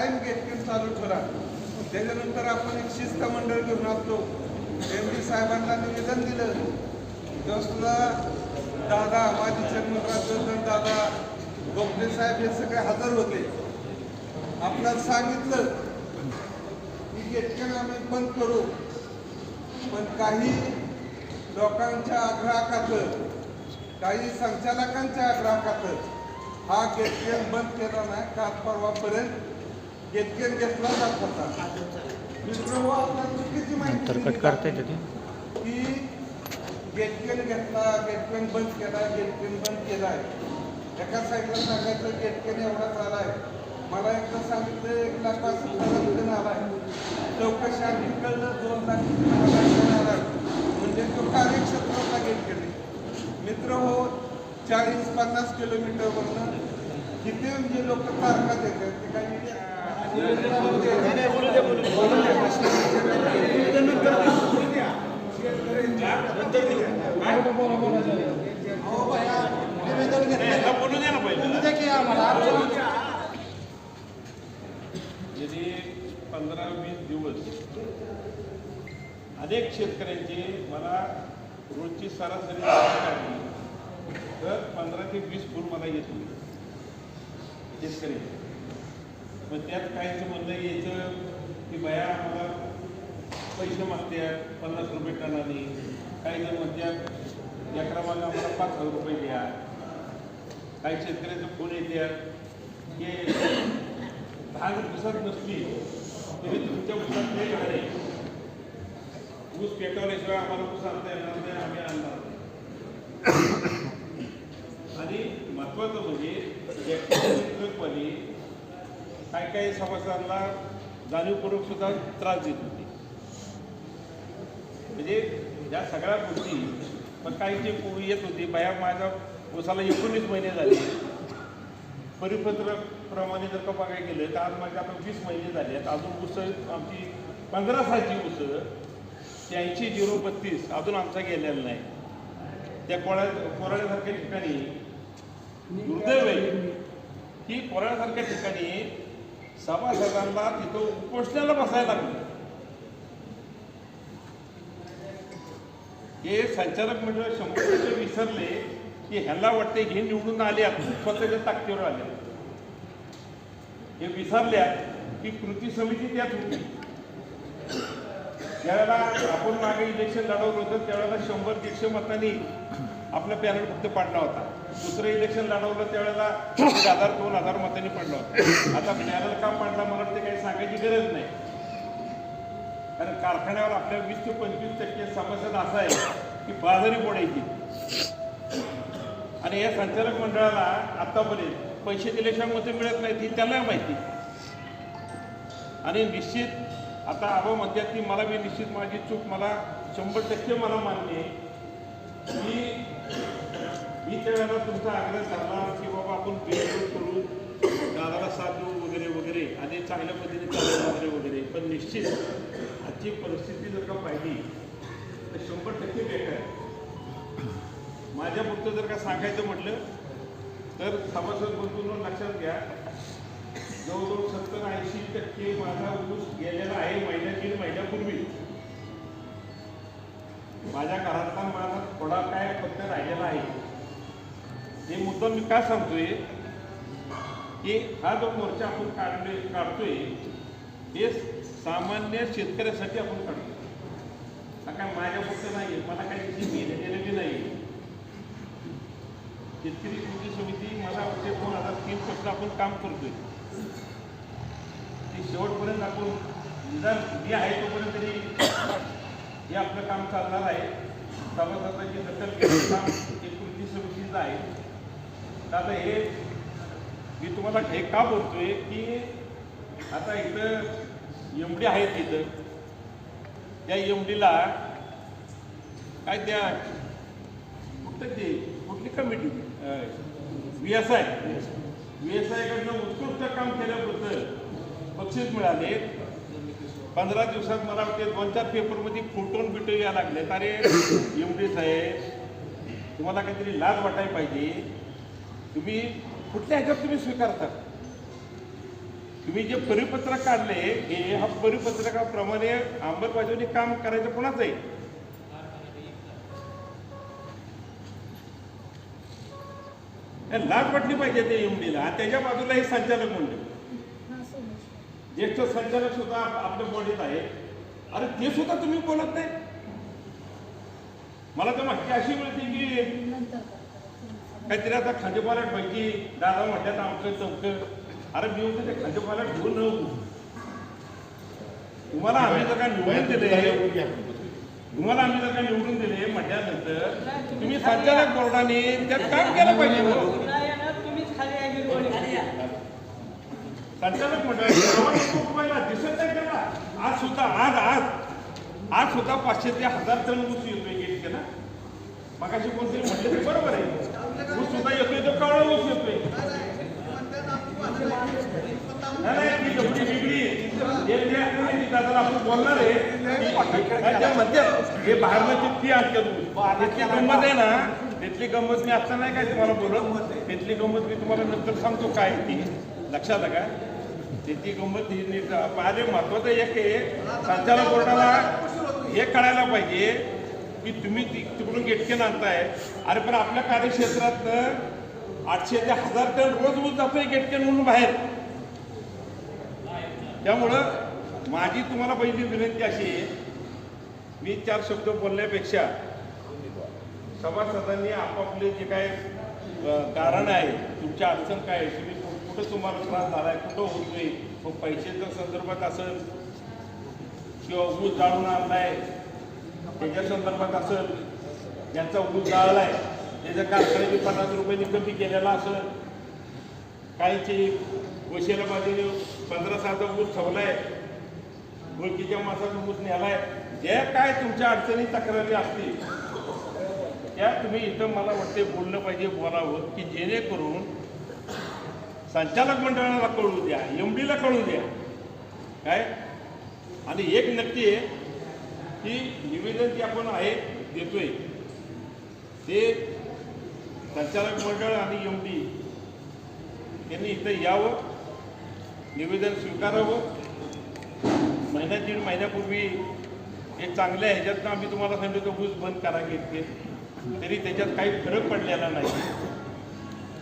कायम गेटकेन चालू ठेवला. त्याच्यानंतर आपण एक शिष्टमंडळ घेऊन असतो. MD साहेबांना निवेदन दिलं. तेव्हा सुद्धा दादा, माजी चेअरमन राज्यवर्धन दादा, गोखले साहेब हे सगळे हजर होते. आपल्याला सांगितलं की गेटकेन आम्ही बंद करू, पण काही लोकांच्या आग्रहाखातर, काही संचालकांच्या आग्रहाखातर हा गेटकेन बंद केला नाही. काल परवापर्यंत गेटकेन घेतला जात होता. मित्रांनो, आपल्याला चुकीची माहिती दिली की गेटकेन घेतला, गेटकेन बंद केला, गेटकेन बंद केलाय. एका साईडला सांगायचं गेटकेन एवढा झालाय. मला एकदा सांगितलं 1,65,000 आलाय. चौकशी आधी कळलं 2 लाख आलाय. म्हणजे तो कार्यक्षेत्र होता गेटकेन. मित्र हो, 40-50 किलोमीटरवरनं किती म्हणजे लोक तारखा देतात ते काही गेली 15-20 दिवस अनेक शेतकऱ्यांची मला रोजची सरासरी काढली तर 15 ते 20 फूल मला येत होते शेतकरी. मग त्यात काहींचं म्हणणं यायचं की बाया आम्हाला पैसे मागतात 50 रुपये टनाने, काही जण म्हणतात एकरामाला आम्हाला 5,000 रुपये द्या. काही शेतकऱ्याचं फोन येतात की 10 दिवसात नसली तरी तुमच्या ऊसात नाही झाले, ऊस पेटवल्याशिवाय आम्हाला ऊस आणता येणार नाही, आम्ही आणणार नाही. आणि महत्त्वाचं म्हणजे ट्रकवाली काही काही सभासदांना जाणीवपूर्वक सुद्धा त्रास देत होते. म्हणजे या सगळ्या गोष्टी, पण काहीची येत होती बाया माझ्या ऊसाला 19 महिने झाले. परिपत्रप्रमाणे जर का बघायला गेलं तर आज माझ्या आता 20 महिने झाले आहेत. अजून ऊस आमची 15 सालची ऊस 83-032 अजून आमचा गेलेला नाही. त्या कोराड्यासारख्या ठिकाणी दुर्दैव आहे की कोराड्यासारख्या ठिकाणी सभासदांना तिथं उपोषणाला बसायला लागलं. हे संचालक मंडळ 100% विसरले की ह्यांना वाटते हे निवडून आले स्वतःच्या ताकदीवर आले. हे विसरल्या की कृती समिती त्यात होती. ज्यावेळेला आपण मागे इलेक्शन लढवलं होतं त्यावेळेला 100-150 मतांनी आपला पॅनल फक्त पाडला होता. दुसरं इलेक्शन लढवलं त्यावेळेला 1,000-2,000 मतांनी पडला होता. आता पॅनल का पाडला मला वाटते काही सांगायची गरज नाही. कारण कारखान्यावर आपल्या 20 ते 25% सभासद असा आहे की बाजारी पडायची. आणि या संचालक मंडळाला आतापर्यंत पैसे दिल्याशिवाय मतं मिळत नाहीत ही त्यांना माहिती. आणि निश्चित आता आबा म्हणतात की मला मी निश्चित माझी चूक मला 100% मला मान्य आहे की मी त्यावेळेला तुमचा आग्रह करला की बाबा आपण बिल करू, दादाला साथ देऊ वगैरे वगैरे आणि चांगल्या पद्धतीने चालू वगैरे वगैरे. पण निश्चित आजची परिस्थिती जर का पाहिली तर 100% बेकार आहे. माझ्या पुरतं जर का सांगायचं म्हटलं तर सभासद बंधूंनो लक्षात घ्या, जवळजवळ 70-80% माझा ऊस गेलेला आहे दीड महिन्यापूर्वी. माझ्या घरातला माझा थोडा काय फक्त राहिलेला आहे. हे मुद्दा मी काय सांगतोय की हा जो मोर्चा आपण काढतोय हे सामान्य शेतकऱ्यासाठी आपण काढतो. हा काय माझ्या फक्त नाही, मला काही घेणं देणं नाही. शेतकरी कृती समिती मला वाटते 2003 पासून आपण काम करतोय. ते शेवटपर्यंत आपण निदान जे आहे तोपर्यंत तरी हे आपलं काम चालणार आहे. सभासदांची दखल घेण्याचं काम हे कृती समितीचं आहे. तर आता हे मी तुम्हाला हे का बोलतोय की आता इथं MD आहेत तिथं, त्या MDला काय त्या कुठली कमिटी VSI कडनं उत्कृष्ट काम केल्याबद्दल बक्षीस मिळाले. 15 दिवसात मला वाटते 2-4 पेपरमध्ये फोटोन बिटो यायला लागले. अरे MD साहेब तुम्हाला काहीतरी लाज वाटायला पाहिजे. तुम्ही कुठल्या ह्याच्यात तुम्ही स्वीकारता? तुम्ही जे परिपत्रक काढले हे हा परिपत्रकाप्रमाणे अंमलबजावणी काम करायचं कोणाचं आहे? लाज वाटली पाहिजे ते एमडीला. त्याच्या बाजूला हे संचालक मंडळ, ज्येष्ठ संचालक सुद्धा आपल्या बॉडीत आहे. अरे ते सुद्धा तुम्ही बोलत नाही. मला तर माहिती अशी मिळते की काहीतरी आता खांदेपाल्यात पैकी दादा म्हणतात आमचं चौकं. अरे मी होतं ते खांदेपाल्यात घेऊन नव्हतो. तुम्हाला आम्ही जर का निवडून दिले म्हटल्यानंतर तुम्ही संचालक बोर्डाने त्यात काम केलं पाहिजे. संचालक मंडळ दिसत नाही त्याला. आज सुद्धा 500 ते 1000 टन ऊस येतोय गेट ना. मगाशी कोणतरी म्हटलं ते बरोबर आहे. ऊस सुद्धा येतोय तो काळा ऊस येतोय. आपण बोलणार आहे हे बाहेरनं फी आणतात. तिथली गंमत आहे ना, तिथली गंमत मी आता नाही काय तुम्हाला बोलत. तिथली गंमत मी तुम्हाला नंतर सांगतो काय ती. लक्षात आहे का? त्याची गंमत ही नीट पाहिजे. महत्वाचं एक आहे संचालक बोर्डाला हे कळायला पाहिजे की तुम्ही तिकडून गेटकेन आणताय. अरे पण आपल्या कार्यक्षेत्रात 800 ते 1000 टन रोज ऊस जातोय गेटकेन म्हणून बाहेर. त्यामुळं माझी तुम्हाला पहिली विनंती अशी आहे, मी 4 शब्द बोलण्यापेक्षा सभासदांनी आपापले जे काय कारण आहे, तुमच्या अडचण काय आहे, तुम्ही कुठं तुम्हाला त्रास झाला आहे, कुठं होतोय, मग पैशाच्या संदर्भात असेल किंवा ऊस जाळून आणलाय त्याच्या संदर्भात असेल, ज्यांचा ऊस जाळला आहे त्याच्या कारखान्याने 50 रुपयांनी कमी केलेला असेल, काहीची वशिला बाजूने 15-7 ऊस ठेवलाय, ओळखीच्या माणसाचा ऊस न्यालाय, जे काय तुमच्या अडचणी तक्रारी असतील त्या तुम्ही इथं मला वाटते बोललं पाहिजे, बोलावं की जेणेकरून संचालक मंडळाला कळू द्या, एमडीला कळू द्या काय. आणि एक नक्की आहे की निवेदन जे आपण आहे देतोय ते संचालक मंडळ आणि एमडी यांनी इथं यावं, निवेदन स्वीकारावं. महिना 1.5 महिन्यापूर्वी एक चांगल्या ह्याच्यातनं आम्ही तुम्हाला सांगितलं ऊस बंद करा घेतले, तरी त्याच्यात काही फरक पडलेला नाही.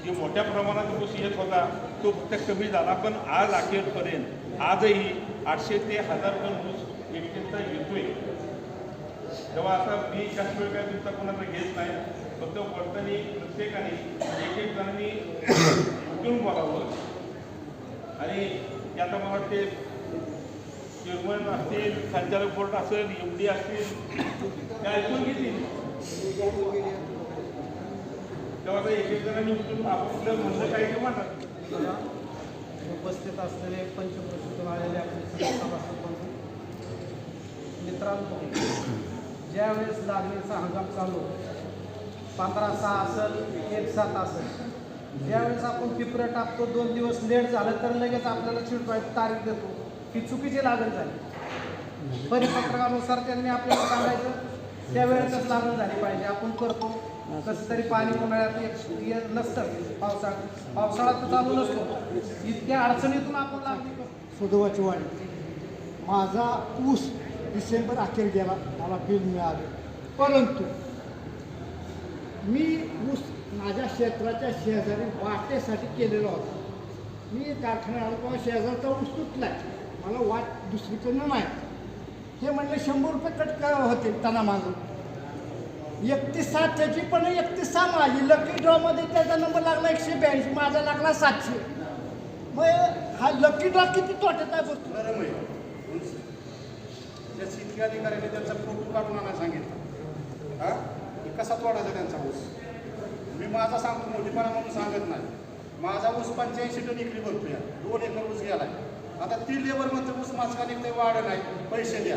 जे मोठ्या प्रमाणात ऊस येत होता तो फक्त कमी झाला. पण आज अखेरपर्यंत आजही 800 ते 1000 टन ऊस एकटेचा येतोय. तेव्हा आता मी जास्त वेळ काय तुमचा कोणाचा घेत नाही, फक्त वर्तनी प्रत्येकाने एक जणांनी उठून बोलावं. आणि आता मला वाटते चेअरमन असतील, संचालक बोर्ड असेल, एमडी असतील, ते ऐकून घेतील. तेव्हा एक जणांनी उठून आपलं म्हणणं काय ते म्हणतात. उपस्थित असलेले पंचक्रोशीतून आलेले आपले सभासद मित्रांनो, ज्यावेळेस लागणीचा हंगाम चालू 15/6 असेल, 1/7 असेल, ज्यावेळेस आपण पिपरं टाकतो 2 दिवस लेट झालं तर लगेच आपल्याला चिडवायची तारीख देतो ही चुकीची लागण झाली. परिपत्रकानुसार त्यांनी आपल्याला सांगायचं त्यावेळेसच लागण झाली पाहिजे. आपण करतो कसं तरी पाणी उन्हाळ्यात नसतं, पावसाळ्यात तर चालू नसतो. इतक्या अडचणीतून आपण लागणी करतो. सुदैवाची वाढी माझा ऊस डिसेंबर अखेर गेला, मला बिल मिळालं. परंतु मी ऊस माझ्या क्षेत्राच्या शेजारी वाटेसाठी केलेला होता. मी कारखान्यात आलो तेव्हा शेजारचा ऊस तुटला आहे, मला वाट दुसरीकडनं नाही. हे म्हणले 100 रुपये कट होते त्यांना माझं 31/7 त्याची, पण 31/6 माझी. लकी ड्रॉमध्ये त्याचा नंबर लागला 182, माझा लागला 700. मग हा लकी ड्रॉ किती तोट्यात आहे बघतो. त्या शेतकरी अधिकाऱ्याने त्यांचा फोटो काढून आणायला सांगितलं. हां, कसा तोडायचा त्यांचा ऊस. मी माझा सांगतो, मोठीपणा म्हणून सांगत नाही. माझा ऊस 85 टन इकडे भरतोय, 2 एकर ऊस गेला. आता ती लेबर म्हणते ऊस माझा निघते, वाढ नाही, पैसे द्या.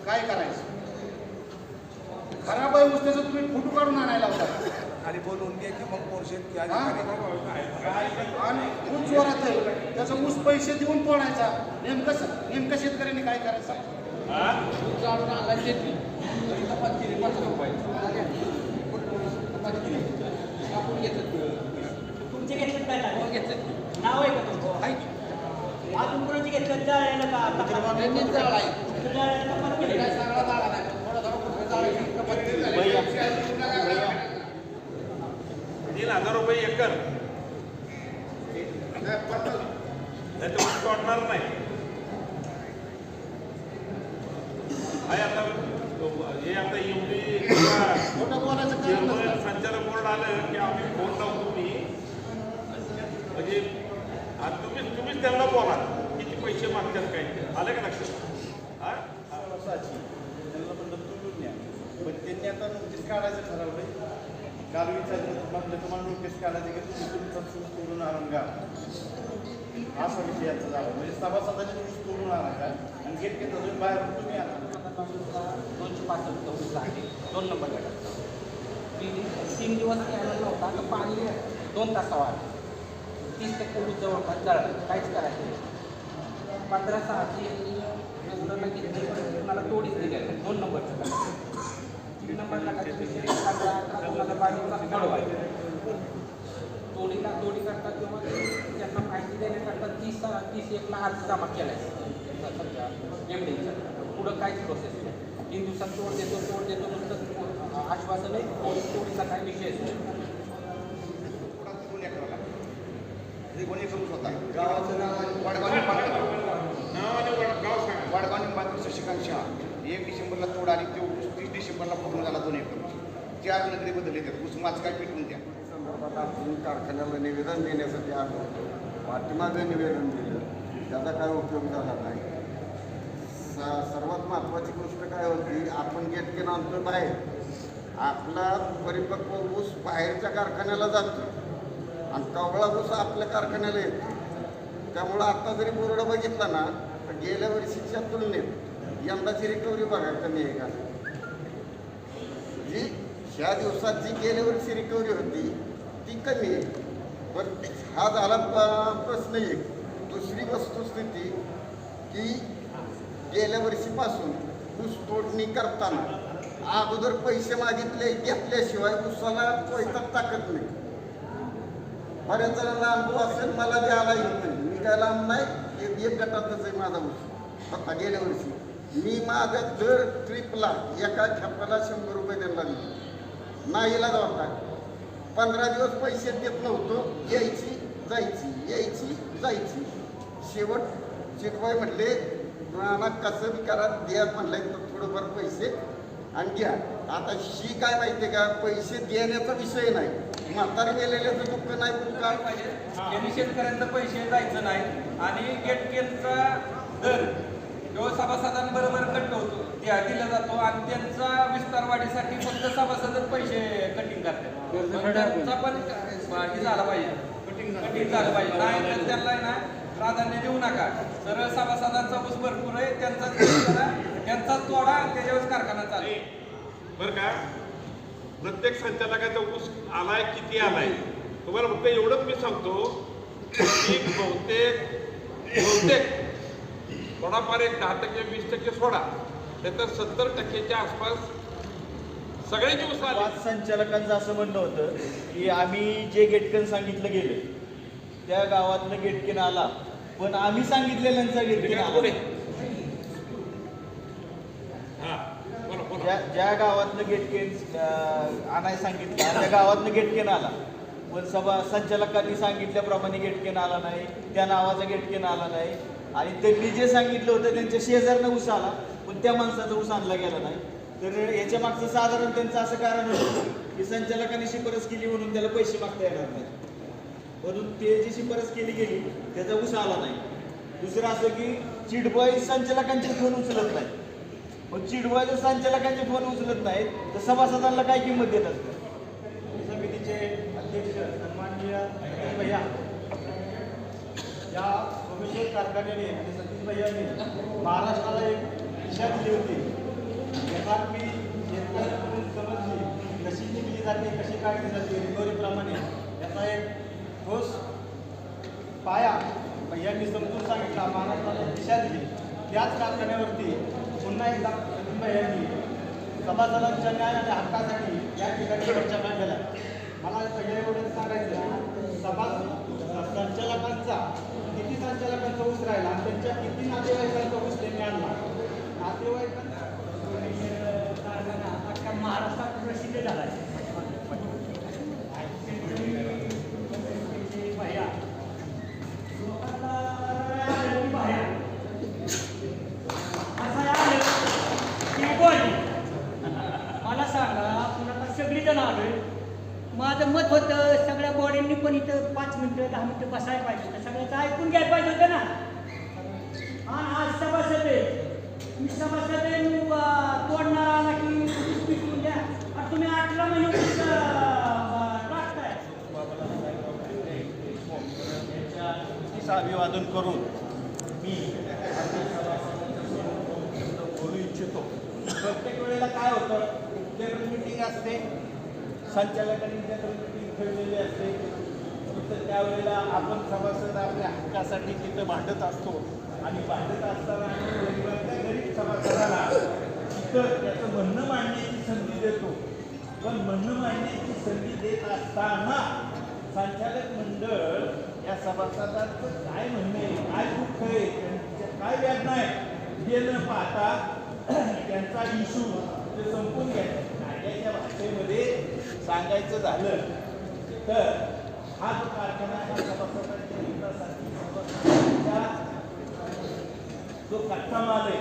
काय करायचं? खराब आहे ऊस, त्याचा तुम्ही फोटो काढून आणायला होता खाली बोलवून घ्या की मग पोर्शन आणि ऊस जोरात आहे, त्याचा ऊस पैसे देऊन तोडायचा. नेमकं शेतकऱ्यांनी काय करायचं? अजून कोणाची घेतलं जाळायला का आता जाळायला कपात केली काय सगळा जाळा नाही थोडा थोडा कुठे जाळायची कपात केली 3,000 रुपये एकर त्याच्यावर तोडणार नाही. हे आता एवढी संचालक बोर्ड आलं की आम्ही फोन लावतो मी म्हणजे तुम्हीच त्यांना बोला किती पैसे मागतात काय आलं का लक्षात. हा त्यांना पण तुलून न्या पण त्यांनी आता नोटीस काढायचं ठरवलं. काल विचारलं तुम्हाला नोटीस काढायचं की तुम्ही तुमचा ऊस तोडून आणून घ्या असा विषय याचा झाला. म्हणजे सभासदांनी ऊस तोडून आणा का आणि गेट घेता तुम्ही बाहेर तुम्ही आणा 265 ऊस आहे 2 नंबर गटात 3 दिवस यायला नव्हता तर पाणी 2 तासावर आलं 30% ऊस जवळपास जळालं काहीच करायचं 15-6ची एवढं घेतली मला तोडीच दिलेलं 2 नंबरचं गट 3 नंबर गटाचे विषय 15-18 वाढवायचे तोडी करतात किंवा त्यांना माहिती देण्याकरता 30-1 अर्ज जमा केला आहे सध्या एमडीचा पुढं काहीच प्रोसेस नाही 3 दिवसात तोड देतो नुसतं आश्वासन आहे तोडीचा काही विषय नाही. कोणी करू होता गावाचं नाव वडगाव निंबाळकर शशिकांत शहा 1 डिसेंबरला तोड आणि ते 30 डिसेंबरला पूर्ण झाला 2 एकर 4 नगरी बदलले त्यात ऊस माच काय पिटून द्या. संदर्भात आपण कारखान्याला निवेदन देण्यासाठी आलो होतो. पाठीमागे निवेदन दिलं त्याचा काय उपयोग झाला नाही. सर्वात महत्त्वाची गोष्ट काय होती आपण गेटकेन आणतो बाहेर आपला परिपक्व ऊस बाहेरच्या कारखान्याला जातो आणि कवळा ऊस आपल्या कारखान्याला येतो. त्यामुळं आता जरी बोर्ड बघितला ना तर गेल्या वर्षीच्या तुलनेत यंदाची रिकव्हरी बघा कमी आहे का. जी ह्या दिवसात जी गेल्या वर्षी रिकव्हरी होती ती कमी आहे. पण हा झाला प्रश्न एक. दुसरी वस्तुस्थिती की गेल्या वर्षीपासून ऊस तोडणी करताना अगोदर पैसे घेतल्याशिवाय ऊसाला पैसा टाकत नाही. बऱ्याच जणांना अनुभव असेल मला द्यायला येत नाही. मी काय लांब नाही एक गटातच आहे माझा ऊस. फक्त गेल्या वर्षी मी माझ्या दर ट्रिपला एका खेपाला 100 रुपये त्यांना दिले. नाहीला होता 15 दिवस पैसे देत नव्हतो. यायची जायची शेवट चिटवाय म्हटले मला कसं बी करा द्या म्हणलं तर थोडंफार पैसे आणि घ्या. आता ही काय माहिती आहे का पैसे देण्याचा विषय नाही म्हातारी गेलेल्याचं दुःख नाही पण काय पाहिजे त्यांनी शेतकऱ्यांना पैसे जायचं नाही आणि गेटकेनचा दर किंवा सभासदांबरोबर कट होतो दिला जातो आणि त्यांचा विस्तार वाढीसाठी फक्त सभासदच पैसे कटिंग करतात. त्यांचा पण हे झाला पाहिजे कटिंग झालं पाहिजे नाही तर त्यांना ना प्राधान्य देऊ नका. सरळ सभासदांचा ऊस भरपूर आहे त्यांचाच तोडा त्याच्यावर कारखाना चालेल. बरं का प्रत्येक संचालकाचा ऊस आलाय किती आलाय तुम्हाला फक्त एवढंच मी सांगतो की बहुतेक थोडाफार एक 10% 20% सोडा तर 70%च्या आसपास सगळ्यांची ऊस आली. संचालकांचं असं म्हणणं होतं की आम्ही जे गेटकेन सांगितलं गेलं त्या गावातलं गेटकेन आला पण आम्ही सांगितलेल्यांचा गेटकेन आला. ज्या गावातलं गेटकेन आणायला सांगितलं त्या गावातलं गेटकेन आला पण संचालकांनी सांगितल्याप्रमाणे गेटकेन आला नाही. त्या नावाचा गेटकेन आला नाही आणि त्यांनी जे सांगितलं होतं त्यांच्या शेजारनं ऊस आला पण त्या माणसाचा ऊस आणला गेला नाही. तर याच्या मागचं साधारण त्यांचं असं कारण होतं की संचालकांनी शिफारस केली म्हणून त्याला पैसे मागता येणार नाही म्हणून ते जी शिफारस केली गेली त्याचा ऊस आला नाही. दुसरं असं की चिडबॉय संचालकांचे फोन उचलत नाही. मग चिडबॉय जर संचालकांचे फोन उचलत नाहीत तर सभासदांना काय किंमत देत असतात. समितीचे अध्यक्ष सन्माननीय भैया या सोमेश्वर कारखान्याने आणि सतीश भैयांनी महाराष्ट्राला एक दिशा दिली होती. एमआरपी शेतकऱ्यांकडून समजली कशी निघली जाते कशी काढली जाते रिकव्हरीप्रमाणे याचा एक ठोस पाया भैयांनी समजून सांगितला. महाराष्ट्राला एक दिशा दिली. त्याच कारखान्यावरती पुन्हा एकदा सतीश भैयांनी सभासदांच्या न्याय आणि हक्कासाठी या ठिकाणी चर्चा केला. मला सगळ्या एवढं सांगायचं सभा संचालकांचा किती संचालकांचा ऊस राहिला आणि त्यांच्या किती नातेवाईकांचा ऊस त्यांनी आणला नातेवाईकांचा अख्ख्या महाराष्ट्रात प्रसिद्ध झाला आहे भैया लोकांना भैया असं आलं की बोल मला सांगा पुन्हा सगळीजण आलोय माझं मत होतं सगळ्या बॉडींनी पण इथं 5 मिनिटं 10 मिनिटं बसायला पाहिजे होतं सगळ्याचं ऐकून घ्यायला पाहिजे होतं ना आणि आज सभासद आहे मी सभासद आहे मी तोडणार आला की पिकवून द्या आणि तुम्ही 18 महिने टाकताय अभिवादन करून मी बोलू इच्छितो. प्रत्येक वेळेला काय होतं जनरल मीटिंग असते संचालकांनी जनरल मीटिंग ठेवलेली असते तर त्यावेळेला आपण सभासद आपल्या हक्कासाठी तिथं भांडत असतो आणि भांडत असताना गरीबाच्या गरीब सभासदाला तिथं त्याचं म्हणणं मांडण्याची संधी देतो पण म्हणणं मांडण्याची संधी देत असताना संचालक मंडळ या सभासदांचं काय म्हणणं आहे काय दुःख आहे त्यांच्या काय वेदना आहे हे न पाहता त्यांचा इशू ते संपून घ्यायचा कायद्याच्या भाषेमध्ये सांगायचं झालं तर हा जो कारखाना हा सभासदांच्या हितासाठी सभासदांच्या जो कच्चा माल आहे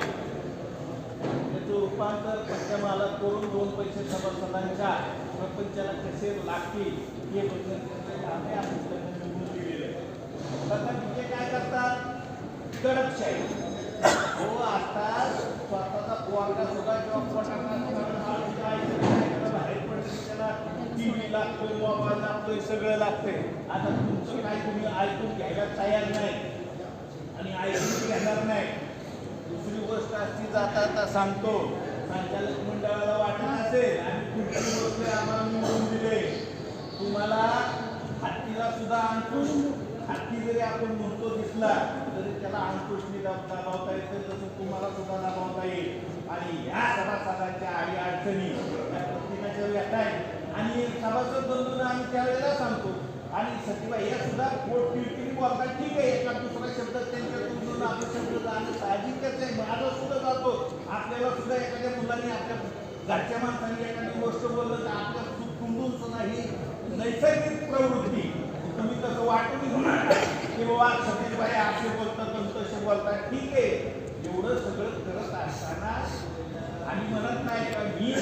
त्याचं रूपांतर कच्च्या मालात करून 2 पैसे सभासदांच्या प्रपंचाला कसे लागतील हे म्हणजे काय करतात कडकशाही हो आता स्वतःचा पोरगा सुद्धा जेव्हा बाहेर पडते त्याला टीव्ही लागतोय मोबाईल लागतोय सगळं लागतंय आता तुमचं काय तुम्ही ऐकून घ्यायला तयार नाही आणि ऐकून घेणार नाही. दुसरी गोष्ट अशी जाता सांगतो संचालक मंडळाला वाटत असेल आणि कुठली गोष्ट आम्हाला निवडून दिले तुम्हाला हत्तीला सुद्धा अंकुश हत्ती जरी आपण म्हणतो दिसला तरी त्याला अंकुशनी दाबावता येतं तसं तुम्हाला सुद्धा दाबावता येईल आणि या सभासदांच्या आडी अडचणी या प्रत्येकाच्या व्यथा आहेत आणि सभासद बंधूंना आम्ही त्यावेळेला सांगतो आणि सतीबाई या सुद्धा पोट किरकिरी बोलतात ठीक आहे एका दुसरा शब्द त्यांच्या तोंडून आपला शब्द जाणं साहजिकच आहे माझा सुद्धा जातो आपल्याला सुद्धा एखाद्या मुलांनी आपल्या घरच्या माणसांनी एखादी गोष्ट बोललं तर आपल्या कुंडून सुद्धा ही नैसर्गिक प्रवृत्ती तुम्ही तसं वाटून घेऊ नका की बाबा सतीबाई असे बोलतात तसे बोलतात ठीक आहे एवढं सगळं करत असताना आणि म्हणत नाही का मी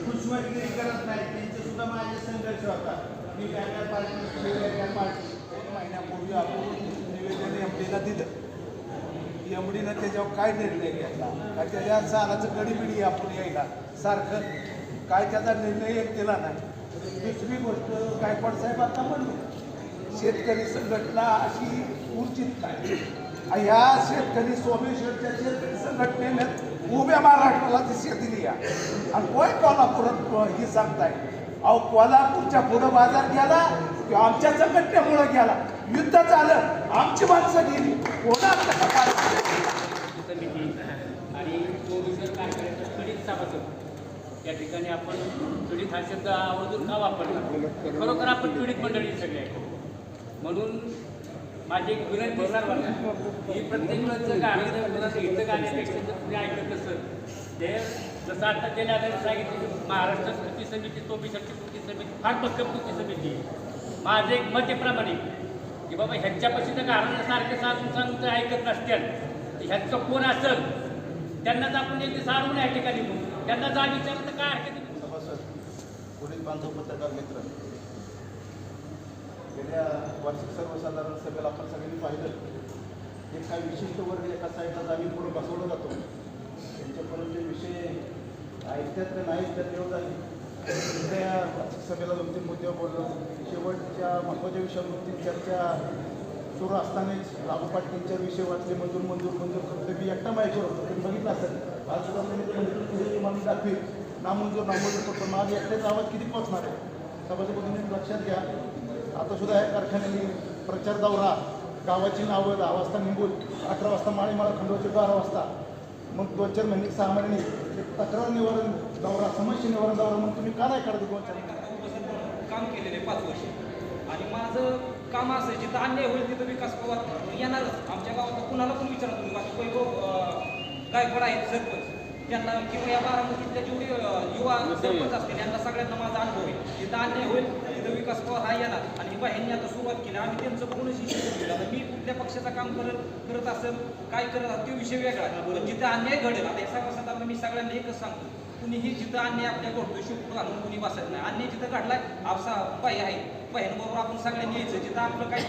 खुशमगिरी करत नाही त्यांचे सुद्धा माझे संघर्ष होतात मी वेगळ्या पार्टी वेगळ्या पार्टी 2 महिन्यापूर्वी आपण निवेदन एमडीला दिलं एमडीनं त्याच्यावर काय निर्णय घेतला का त्याच्या सालाचं गडीबिडी आपण यायला सारखं काय त्याचा निर्णय एक केला नाही. दुसरी गोष्ट गायकवाड साहेब आता म्हणले शेतकरी संघटना अशी ऊर्जित नाही ह्या शेतकरी सोमेश्वरच्या शेतकरी संघटनेनं उभ्या महाराष्ट्राला दिशा दिली आणि कोण कोल्हापुरात ही सांगताय अहो कोल्हापूरच्या पुढं बाजार गेला किंवा आमच्या संघटनेमुळे गेला युद्ध झालं आमची माणसं गेली समिती आणि कोविड कारखान्याच्या पीडित सभासद या ठिकाणी आपण पीडित हा शब्द आवर्जून का वापरला खरोखर आपण पीडित मंडळी सगळे आहे म्हणून माझी एक विनंती सर्वांना ही प्रत्येक वेळेचं गाणं इथं गाण्यापेक्षा जर तुम्ही ऐकत असेल ते जसं आता त्याने आधारे सांगितलं महाराष्ट्र कृती समिती सोमेश्वरची कृती समिती फार भक्कम कृती समिती माझं एक मत आहे प्रामाणिक की बाबा ह्यांच्यापाशी तर गाणं सारखं सांगून ते ऐकत नसतील ह्यांचं कोण असेल त्यांनाच आपण एक सारून या ठिकाणी त्यांना जा विचारलं तर काय हरकत सभासद पोलीस बांधव पत्रकार मित्र गेल्या वार्षिक सर्वसाधारण सभेला आपण सगळ्यांनी पाहिलं एक काही विशिष्ट वर्ग एका साईडला जामीन करून बसवला जातो त्यांच्यापर्यंत विषय ऐकतात का नाही तर देव झाली त्या वार्षिक सभेला 2-3 मुद्द्यावर बोललो शेवटच्या महत्त्वाच्या विषयावरती चर्चा सुरू असतानाच राघू पाटलांच्या विषय वाचले मंजूर करतो मी एकटा माहितीवर होतो तुम्ही बघितलं असेल आज सुद्धा पुढे तुम्हाला दाखवी नामंजूर करतो माझा एकट्याचा आवाज किती पोचणार आहे सभाच्या पद्धतीने लक्षात घ्या आता सुद्धा या कारखान्याने प्रचार दौरा गावाची नावं 10 वाजता निंबून 18 वाजता माळीमाळा खंडोची 12 वाजता मग 2-4 महिने 6 महिन्यांनी तक्रार निवारण दौरा समस्या निवारण दौरा म्हणून तुम्ही का नाही काढतो 2-4 महिने काम केलेलं आहे 5 वर्ष. आणि माझं काम असं आहे, जिथं अन्याय होईल तिथं विकास पवार येणारच. आमच्या गावात कुणाला पण विचारा तुम्ही, माझे वैभव गायकवाड आहेत सरपंच, त्यांना किंवा या बारामतीतल्या जेवढे युवा सरपंच असतील यांना सगळ्यांना माझा अनुभव आहे. जिथं अन्याय होईल तिथं विकास पवार हा येणार. आणि ह्यांनी आता सुरुवात केली, आम्ही त्यांचं बघूनच शिक्षण केलं. आता मी कुठल्या पक्षाचं काम करत असेल, काय करत असेल तो विषय वेगळा आहे. पण जिथं अन्याय घडेल, आता या सभासदांना मी सगळ्यांना एकच सांगतो, कुणीही जिथं अन्याय आपल्या घडतो शिवपूर घालून कुणी बसायचं नाही. अन्याय जिथं घडलाय आपसा पाय आहे, पाह्यांबरोबर आपण सगळ्यांनी यायचं. जिथं आपलं काही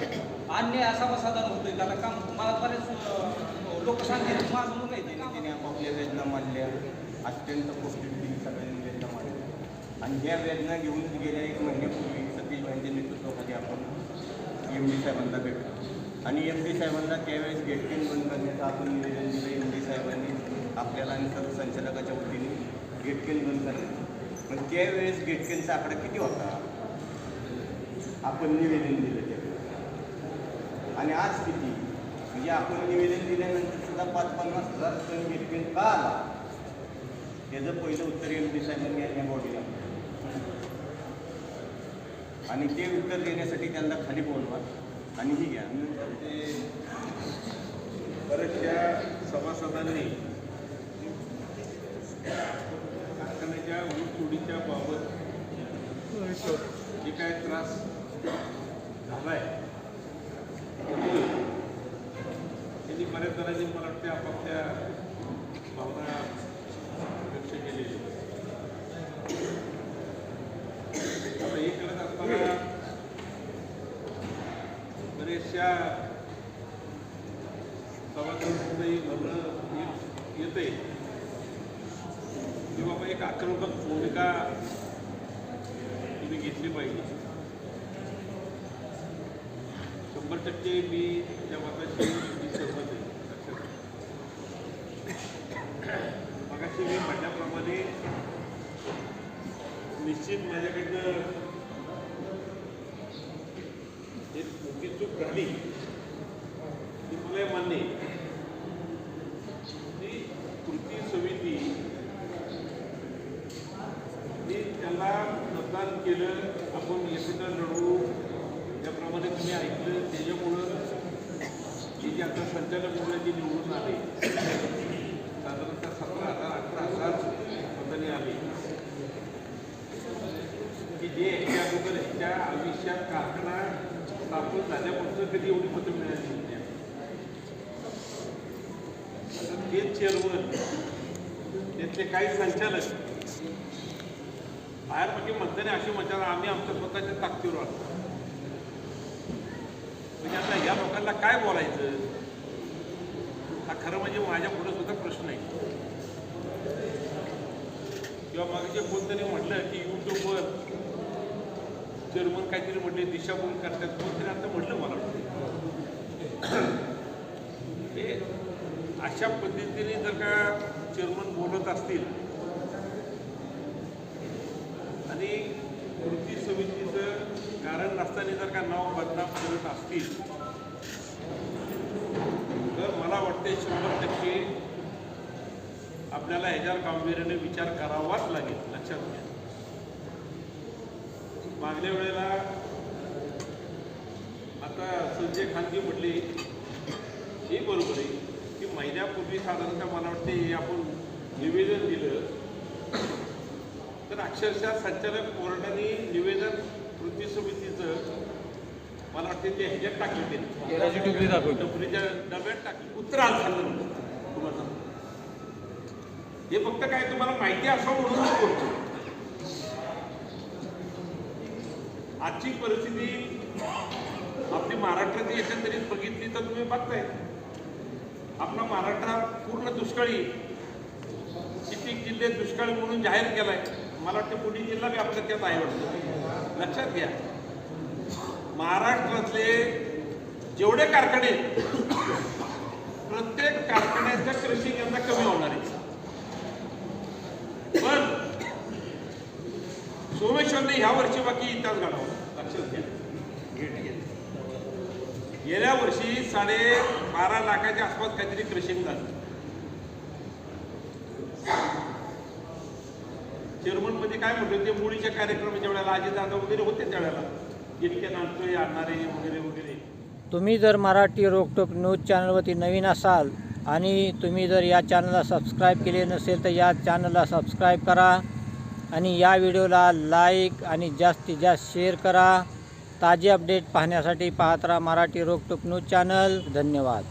अन्याय सभासदान होतोय, आता काम मला बरेच लोक सांगतील माझं म्हणून काही त्याने आपापल्या वेदना मांडल्या, अत्यंत पौष्टिक सगळ्यांनी वेदना मांडल्या. आणि ह्या वेदना घेऊन गेल्या 1 महिन्यापूर्वी सतीश भाईंच्या नेतृत्वाखाली आपण MD साहेबांना भेटलो. आणि MD साहेबांना त्यावेळेस गेटकेन बंद करण्याचं आपण निवेदन दिलं. MD साहेबांनी आपल्याला आणि सर्व संचालकाच्या वतीने गेटकेन बंद करण्याचं. पण त्यावेळेस गेटकेनचा आकडा किती होता आपण निवेदन दिलं त्यावेळेस, आणि आज किती? म्हणजे आपण निवेदन दिल्यानंतर सुद्धा 50-50 हजार टन गेटकेन का आला, त्याचं पहिलं उत्तर MD साहेबांनी या बॉडीला. आणि ते उत्तर देण्यासाठी त्यांना खाली बोलवा आणि ही घ्या. नंतर ते बऱ्याचशा सभासदांनी कारखान्याच्या ऊसतोडीच्या बाबत जे काय त्रास झालाय त्यांनी बऱ्याच जणांनी मला वाटते आपापल्या भावना व्यक्त केलेली. आता हे करत असताना बरेचशा सभासदांचंही म्हणणं येते की बाबा एक आक्रमक भूमिका तुम्ही घेतली पाहिजे. 100% मी त्या मताशी सहमत आहे. मगाशी मी म्हटल्याप्रमाणे निश्चित माझ्याकडनं एक मोठी चूक झाली ती मला मान्य आहे. ती कृती समिती त्याला मतदान केलं, आपण एकत्र लढू याप्रमाणे तुम्ही ऐकलं. त्याच्यामुळं हे जे आता संचालक मंडळाची निवडून आले साधारणतः 17,000-18,000 मतांनी आले की जे याच्या अगोदर ह्याच्या आयुष्यात कारखाना स्थापन झाल्यापासून कधी एवढी मतं मिळाली नाही. आता तेच चेअरमन त्यातले काही संचालक बाहेरपैकी म्हणताना अशी म्हणतात आम्ही आमच्या स्वतःच्या ताकदीवर आलो. म्हणजे आता या लोकांना काय बोलायचं हा खरं म्हणजे माझ्या पुढे सुद्धा प्रश्न आहे. किंवा मागे कोणतरी म्हटलं की यूट्यूबवर चेअरमन काहीतरी म्हटले दिशाभूल करतात, कोणतरी आता म्हटलं मला हे अशा पद्धतीने जर का चेअरमन बोलत असतील आणि कृती समितीचं कारण नसताना जर का नाव बदनाम करत असतील तर मला वाटते 100% आपल्याला ह्याच्यावर गांभीर्याने विचार करावाच लागेल. लक्षात घ्या, मागल्या वेळेला आता संजय खानजी म्हटले हे बरोबर आहे की महिन्यापूर्वी साधारणतः मला वाटते हे आपण निवेदन दिलं तर अक्षरशः संचालक कोर्टाने निवेदन कृती समितीचं मला वाटते ते ह्याच्यात टाकले, टपरीच्या डब्यात टाकले. उत्तर आज झालं तुम्हाला हे फक्त काय तुम्हाला माहिती असावं म्हणून करतो. आजची परिस्थिती आपली महाराष्ट्राची एकंदरीत बघितली तर तुम्ही बघताय आपला महाराष्ट्र पूर्ण दुष्काळी, कित्येक जिल्हे दुष्काळी म्हणून जाहीर केलाय. मला वाटतं पुणे जिल्हा बी आपल्या त्यात आहे वाटतं. लक्षात घ्या, महाराष्ट्रातले जेवढे कारखाने प्रत्येक कारखान्याचं क्रशिंग यंदा कमी होणार आहे. पण सोमेश्वरने ह्या वर्षी बाकी इतिहास घडावा. लक्षात घ्या, गेल्या वर्षी 12.5 लाखाच्या आसपास काहीतरी क्रशिंग झालं. चेअरमनमध्ये काय म्हटलं ते मुळीच्या कार्यक्रमाच्या वेळेला अजितदादा वगैरे होते त्यावेळेला गेटकेन आणतोय आणणारे वगैरे वगैरे. तुम्ही जर मराठी रोकटोक न्यूज चॅनलवरती नवीन असाल आणि तुम्ही जर या चॅनलला सबस्क्राईब केले नसेल तर या चॅनलला सबस्क्राईब करा आणि या व्हिडिओला लाईक आणि जास्तीत जास्त शेअर करा. ताजे अपडेट पाहण्यासाठी पाहत राहा मराठी रोकटोक न्यूज चॅनल. धन्यवाद.